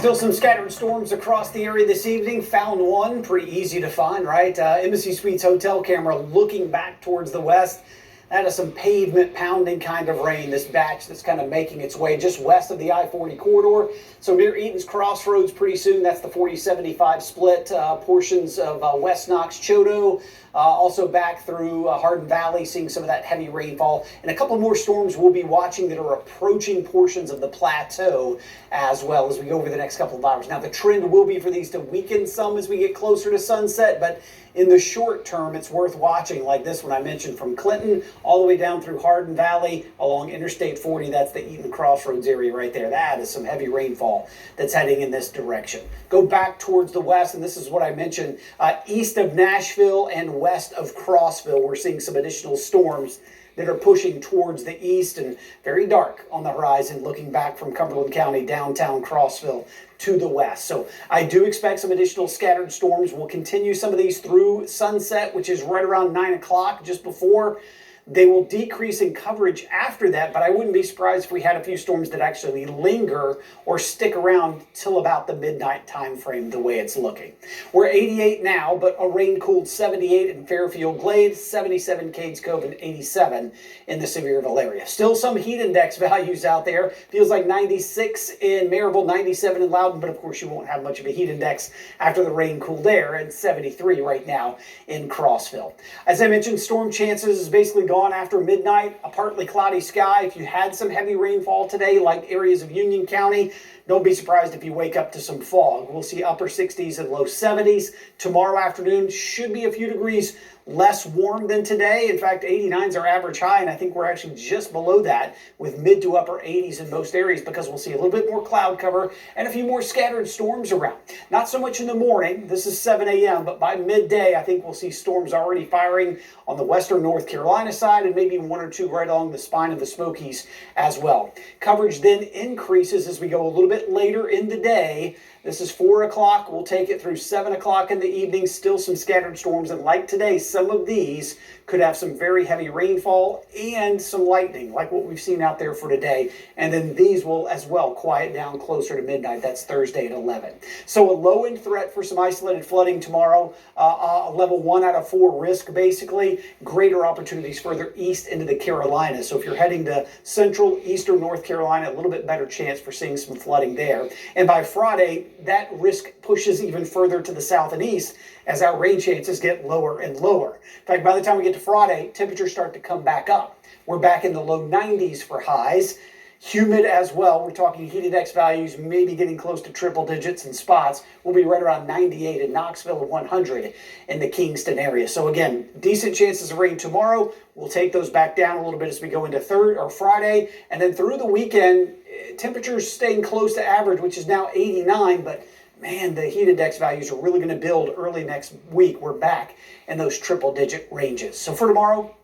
Still some scattered storms across the area this evening. Found one, pretty easy to find, right? Embassy Suites hotel camera looking back towards the west. That is some pavement pounding kind of rain, this batch that's kind of making its way just west of the I-40 corridor. So near Eaton's Crossroads pretty soon. That's the 40-75 split. Portions of West Knox, Choteau. Also back through Hardin Valley, seeing some of that heavy rainfall. And a couple more storms we'll be watching that are approaching portions of the plateau as well as we go over the next couple of hours. Now the trend will be for these to weaken some as we get closer to sunset, but in the short term, it's worth watching, like this one I mentioned, from Clinton all the way down through Hardin Valley along Interstate 40. That's the Eaton Crossroads area right there. That is some heavy rainfall that's heading in this direction. Go back towards the west, and this is what I mentioned. East of Nashville and west of Crossville, we're seeing some additional storms that are pushing towards the east and very dark on the horizon, looking back from Cumberland County, downtown Crossville to the west. So I do expect some additional scattered storms. We'll continue some of these through sunset, which is right around 9 o'clock, just before. They will decrease in coverage after that, but I wouldn't be surprised if we had a few storms that actually linger or stick around till about the midnight time frame, the way it's looking. We're 88 now, but a rain-cooled 78 in Fairfield Glade, 77 Cades Cove, and 87 in the Sevierville area. Still some heat index values out there. Feels like 96 in Maryville, 97 in Loudoun, but of course you won't have much of a heat index after the rain-cooled air, and 73 right now in Crossville. As I mentioned, storm chances is basically gone after midnight. A partly cloudy sky. If you had some heavy rainfall today, like areas of Union County, don't be surprised if you wake up to some fog. We'll see upper 60s and low 70s. Tomorrow afternoon should be a few degrees less warm than today. In fact, 89 is our average high, and I think we're actually just below that with mid to upper 80s in most areas because we'll see a little bit more cloud cover and a few more scattered storms around. Not so much in the morning. This is 7 a.m., but by midday, I think we'll see storms already firing on the western North Carolina side and maybe one or two right along the spine of the Smokies as well. Coverage then increases as we go a little bit later in the day. This is 4 o'clock. We'll take it through 7 o'clock in the evening. Still some scattered storms. And like today, some of these could have some very heavy rainfall and some lightning, like what we've seen out there for today. And then these will as well quiet down closer to midnight. That's Thursday at 11. So a low-end threat for some isolated flooding tomorrow. A level 1 out of 4 risk, basically. Greater opportunities further east into the Carolinas. So if you're heading to central, eastern North Carolina, a little bit better chance for seeing some flooding there. And by Friday, that risk pushes even further to the south and east as our rain chances get lower and lower. In fact, by the time we get to Friday, temperatures start to come back up. We're back in the low 90s for highs. Humid as well. We're talking heat index values maybe getting close to triple digits in spots. We'll be right around 98 in Knoxville and 100 in the Kingston area. So again, decent chances of rain tomorrow. We'll take those back down a little bit as we go into Friday. And then through the weekend, temperatures staying close to average, which is now 89, but man, the heat index values are really going to build early next week. We're back in those triple-digit ranges. So for tomorrow,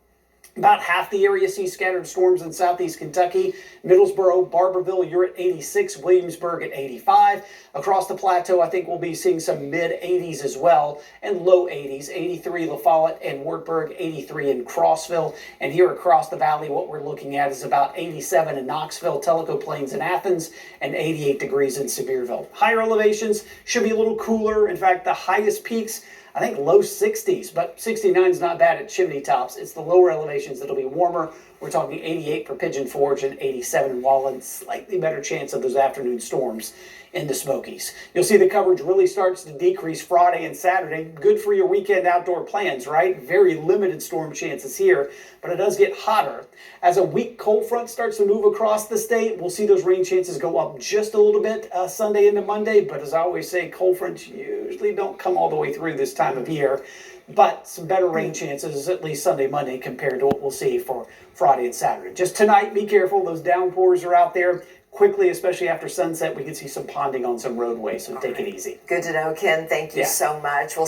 about half the area sees scattered storms in southeast Kentucky. Middlesboro, Barberville, you're at 86. Williamsburg at 85. Across the plateau, I think we'll be seeing some mid-80s as well and low 80s. 83 La Follette and Wartburg, 83 in Crossville. And here across the valley, what we're looking at is about 87 in Knoxville, Tellico Plains in Athens, and 88 degrees in Sevierville. Higher elevations should be a little cooler. In fact, the highest peaks, I think low 60s, but 69 is not bad at chimney tops. It's the lower elevations that'll be warmer. We're talking 88 for Pigeon Forge and 87 in Wallen. Slightly better chance of those afternoon storms in the Smokies. You'll see the coverage really starts to decrease Friday and Saturday. Good for your weekend outdoor plans, right? Very limited storm chances here, but it does get hotter. As a weak cold front starts to move across the state, we'll see those rain chances go up just a little bit Sunday into Monday, but as I always say, cold fronts usually don't come all the way through this time of year. But some better rain chances at least Sunday, Monday compared to what we'll see for Friday and Saturday. Just tonight, be careful. Those downpours are out there. Quickly, especially after sunset, we can see some ponding on some roadways, so take it easy. Good to know, Ken. Thank you so much. We'll